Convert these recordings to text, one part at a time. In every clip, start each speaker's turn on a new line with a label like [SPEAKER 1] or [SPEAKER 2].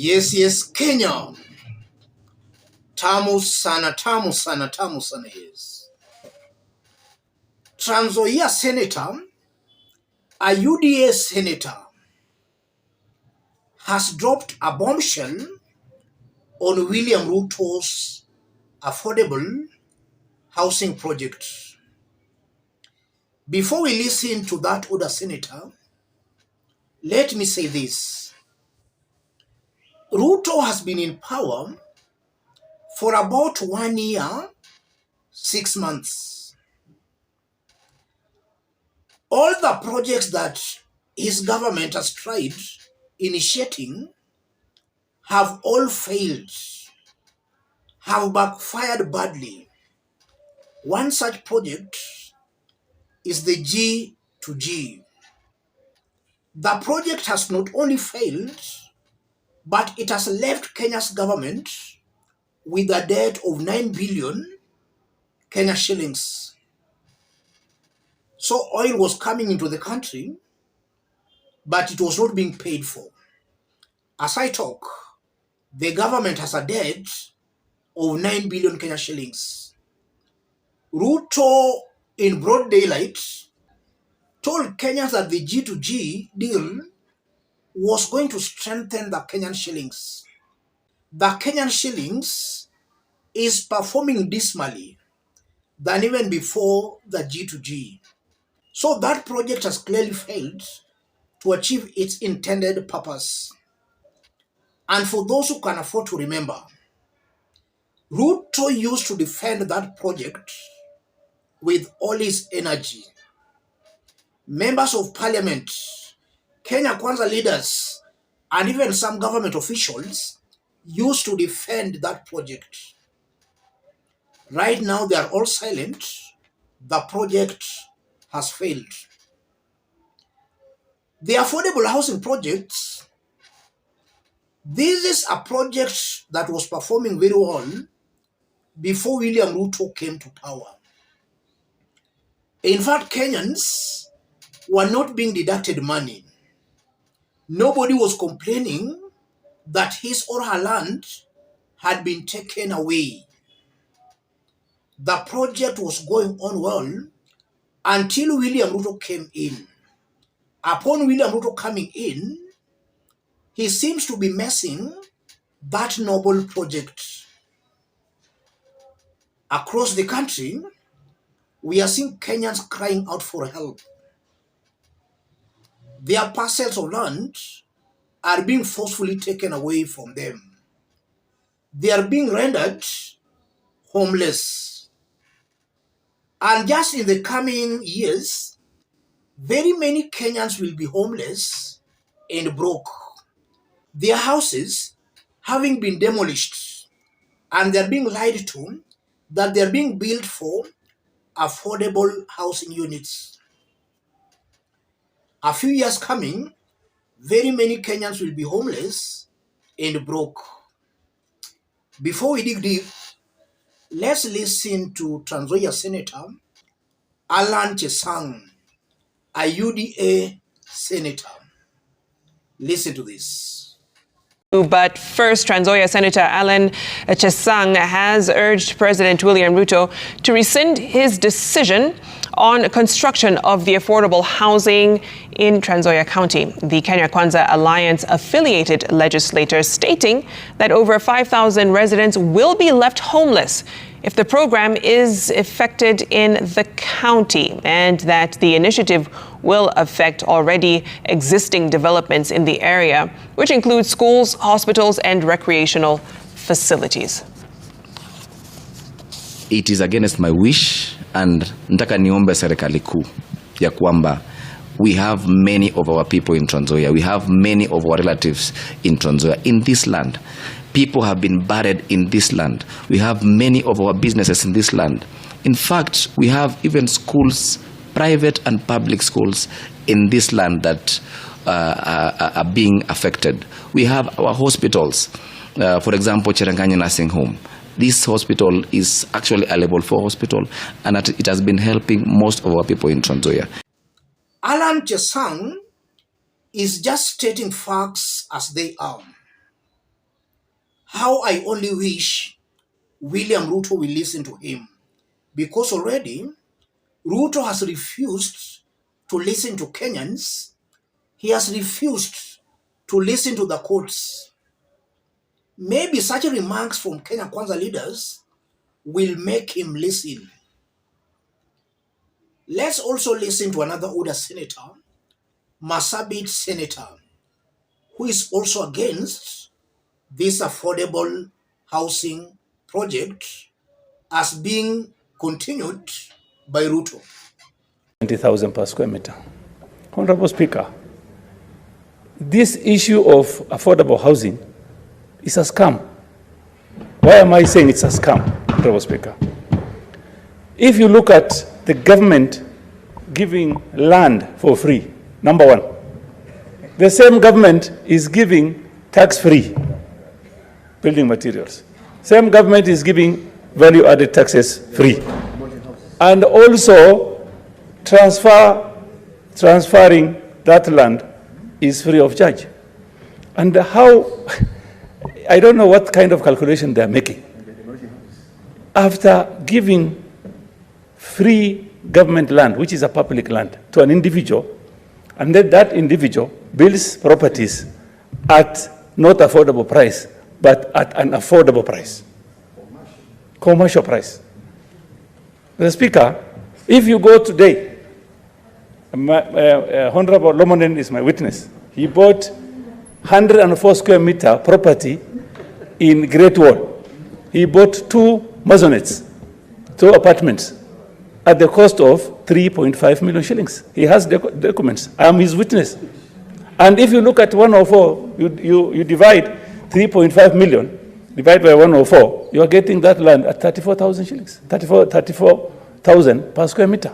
[SPEAKER 1] Yes, Kenya. Tamu sana, tamu sana, tamu sana, yes. TRANSZOIA Senator, a UDA Senator, has dropped a bombshell on William Ruto's affordable housing project. Before we listen to that other senator, let me say this. Ruto has been in power for about 1 year, 6 months. All the projects that his government has tried initiating have all failed, have backfired badly. One such project is the G2G. The project has not only failed, but it has left Kenya's government with a debt of 9 billion Kenya shillings. So oil was coming into the country, but it was not being paid for. As I talk, the government has a debt of 9 billion Kenya shillings. Ruto, in broad daylight, told Kenyans that the G2G deal was going to strengthen the Kenyan shillings. The Kenyan shillings is performing dismally than even before the G2G. So that project has clearly failed to achieve its intended purpose. And for those who can afford to remember, Ruto used to defend that project with all his energy. Members of parliament, Kenya Kwanza leaders, and even some government officials used to defend that project. Right now, they are all silent. The project has failed. The affordable housing projects, this is a project that was performing very well before William Ruto came to power. In fact, Kenyans were not being deducted money. Nobody was complaining that his or her land had been taken away. The project was going on well until William Ruto came in. Upon William Ruto coming in, he seems to be messing that noble project. Across the country, we are seeing Kenyans crying out for help. Their parcels of land are being forcefully taken away from them. They are being rendered homeless. And just in the coming years, very many Kenyans will be homeless and broke. Their houses having been demolished, and they're being lied to that they're being built for affordable housing units. A few years coming, very many Kenyans will be homeless and broke. Before we dig deep, let's listen to TRANSZOIA Senator Alan Chesang, a UDA Senator. Listen to this.
[SPEAKER 2] But first, TRANSZOIA Senator Alan Chesang has urged President William Ruto to rescind his decision on construction of the affordable housing in TRANSZOIA County. The Kenya Kwanza Alliance affiliated legislators stating that over 5,000 residents will be left homeless if the program is effected in the county, and that the initiative will affect already existing developments in the area, which include schools, hospitals, and recreational facilities.
[SPEAKER 3] It is against my wish, and nataka niombe serikali kuu ya kwamba we have many of our people in TRANSZOIA, we have many of our relatives in TRANSZOIA, in this land. People have been buried in this land. We have many of our businesses in this land. In fact, we have even schools, private and public schools in this land that are being affected. We have our hospitals, for example, Cherangani Nursing Home. This hospital is actually a level 4 hospital, and it has been helping most of our people in TRANSZOIA.
[SPEAKER 1] Alan Chesang is just stating facts as they are. How I only wish William Ruto will listen to him, because already Ruto has refused to listen to Kenyans. He has refused to listen to the courts. Maybe such remarks from Kenya Kwanza leaders will make him listen. Let's also listen to another UDA senator, Marsabit senator, who is also against this affordable housing project as being continued by Ruto.
[SPEAKER 4] 20,000 per square meter. Honorable Speaker, this issue of affordable housing is a scam. Why am I saying it's a scam, Honorable Speaker? If you look at the government giving land for free, number one, the same government is giving tax-free building materials. Same government is giving value-added taxes free. And also transferring that land is free of charge. And how, I don't know what kind of calculation they're making. After giving free government land, which is a public land, to an individual, and then that individual builds properties at not affordable price, but at an affordable price, commercial price. Mr. Speaker, if you go today, Honorable Lomonen is my witness. He bought 104 square meter property in Great Wall. He bought 2 maisonettes, 2 apartments, at the cost of 3.5 million shillings. He has documents. I am his witness. And if you look at 104, you divide 3.5 million, divide by 104, you are getting that land at 34,000 shillings, 34,000 per square meter.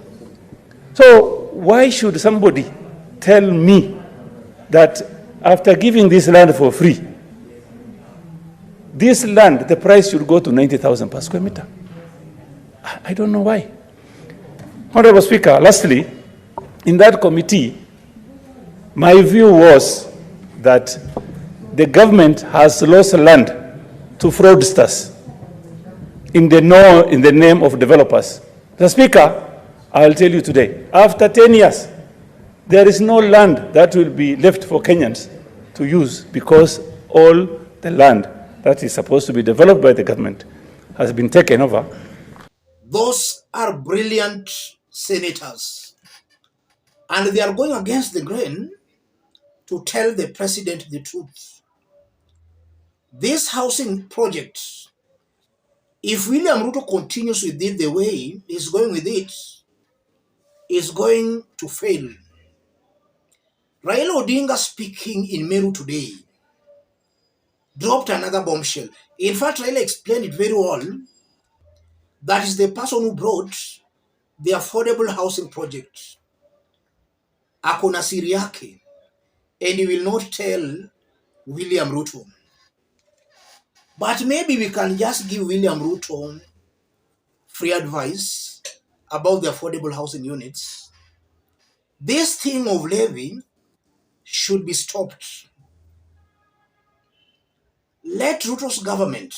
[SPEAKER 4] So why should somebody tell me that after giving this land for free, this land, the price should go to 90,000 per square meter? I don't know why. Honorable Speaker, lastly, in that committee, my view was that the government has lost land to fraudsters in the name of developers. The Speaker, I'll tell you today, after 10 years, there is no land that will be left for Kenyans to use, because all the land that is supposed to be developed by the government has been taken over.
[SPEAKER 1] Those are brilliant senators, and they are going against the grain to tell the president the truth. This housing project, if William Ruto continues with it the way he's going with it, is going to fail. Raila Odinga, speaking in Meru today, dropped another bombshell. In fact, Raila explained it very well. That is the person who brought the affordable housing project. Akona siri yake, and he will not tell William Ruto. But maybe we can just give William Ruto free advice about the affordable housing units. This thing of levy should be stopped. Let Ruto's government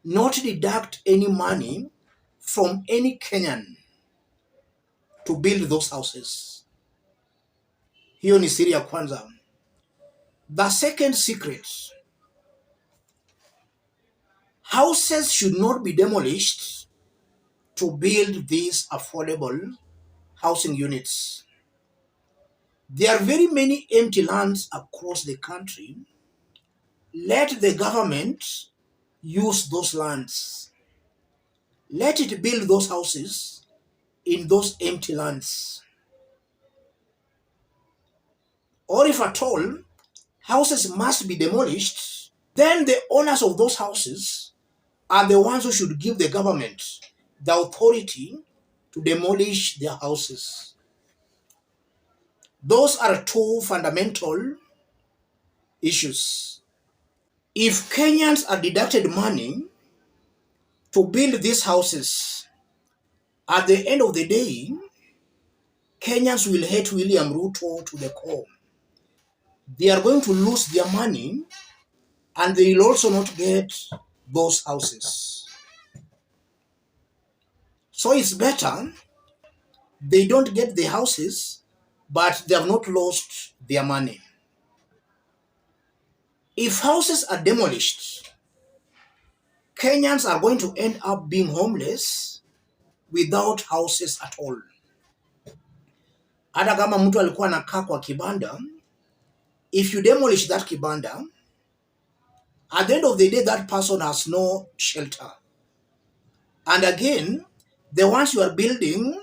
[SPEAKER 1] not deduct any money from any Kenyan to build those houses. Hiyo ni siri ya kwanza. The second secret, houses should not be demolished to build these affordable housing units. There are very many empty lands across the country. Let the government use those lands. Let it build those houses in those empty lands. Or if at all, houses must be demolished, then the owners of those houses are the ones who should give the government the authority to demolish their houses. Those are 2 fundamental issues. If Kenyans are deducted money to build these houses, at the end of the day, Kenyans will hate William Ruto to the core. They are going to lose their money and they will also not get those houses. So it's better they don't get the houses, but they have not lost their money. If houses are demolished, Kenyans are going to end up being homeless without houses at all. Hata kama mtu alikuwa anakaa kwa kibanda, if you demolish that kibanda, at the end of the day, that person has no shelter. And again, the ones you are building,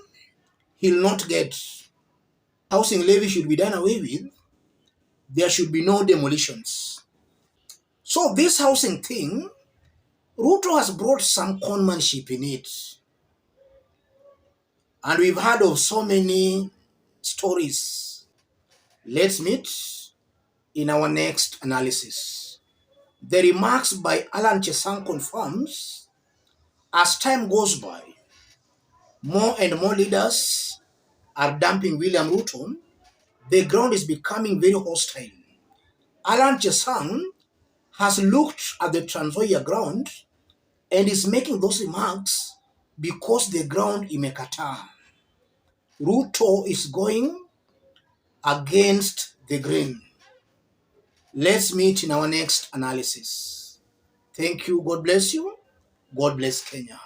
[SPEAKER 1] he'll not get. Housing levy should be done away with. There should be no demolitions. So this housing thing, Ruto has brought some conmanship in it. And we've heard of so many stories. Let's meet in our next analysis. The remarks by Alan Chesang confirms, as time goes by, more and more leaders are dumping William Ruto. The ground is becoming very hostile. Alan Chesang has looked at the TRANSZOIA ground and is making those remarks because the ground imekataa. Ruto is going against the grain. Let's meet in our next analysis. Thank you. God bless you. God bless Kenya.